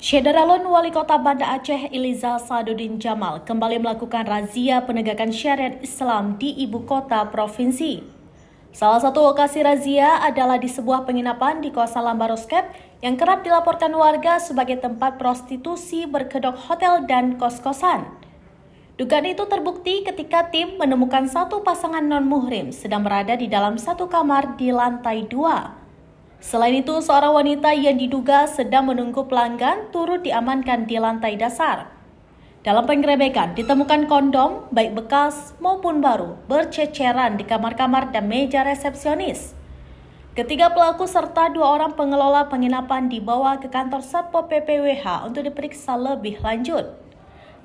Syederalun Wali Kota Banda Aceh Iliza Sadudin Jamal kembali melakukan razia penegakan syariat Islam di ibu kota provinsi. Salah satu lokasi razia adalah di sebuah penginapan di kawasan Lambaroskep yang kerap dilaporkan warga sebagai tempat prostitusi berkedok hotel dan kos-kosan. Dugaan itu terbukti ketika tim menemukan satu pasangan non-muhrim sedang berada di dalam satu kamar di lantai 2. Selain itu, seorang wanita yang diduga sedang menunggu pelanggan turut diamankan di lantai dasar. Dalam penggerebekan, ditemukan kondom, baik bekas maupun baru, berceceran di kamar-kamar dan meja resepsionis. Ketiga pelaku serta 2 orang pengelola penginapan dibawa ke kantor Satpol PPWH untuk diperiksa lebih lanjut.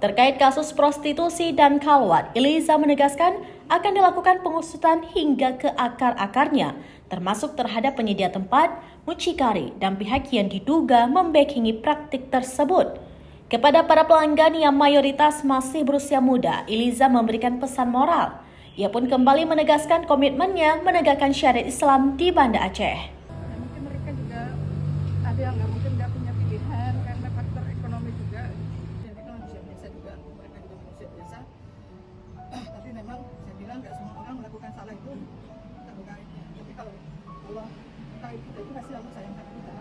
Terkait kasus prostitusi dan khalwat, Iliza menegaskan akan dilakukan pengusutan hingga ke akar-akarnya, termasuk terhadap penyedia tempat, mucikari, dan pihak yang diduga membackingi praktik tersebut. Kepada para pelanggan yang mayoritas masih berusia muda, Iliza memberikan pesan moral. Ia pun kembali menegaskan komitmennya menegakkan syariat Islam di Banda Aceh. Mungkin mereka juga ada yang mungkin nggak punya pilihan karena faktor ekonomi juga. Jadi kan manusia biasa juga, mereka juga manusia biasa. Tapi memang saya bilang nggak semua orang melakukan salah itu tergaibnya. Tapi kalau Allah gaib kita itu masih selalu sayang sama kita.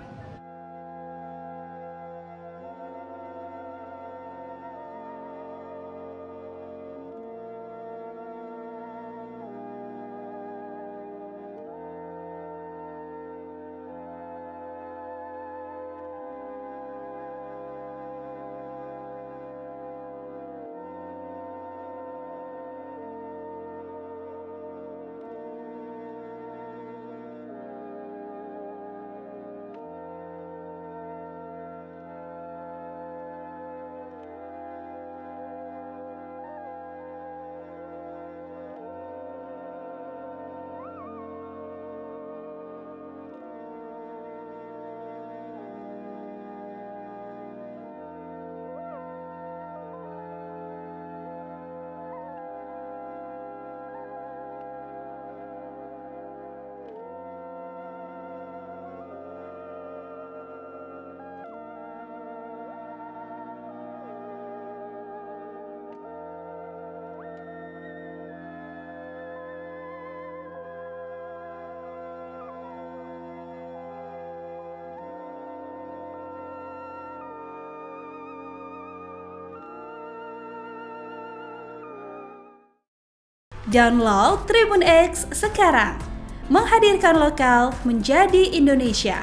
Download Tribun X sekarang, menghadirkan lokal menjadi Indonesia.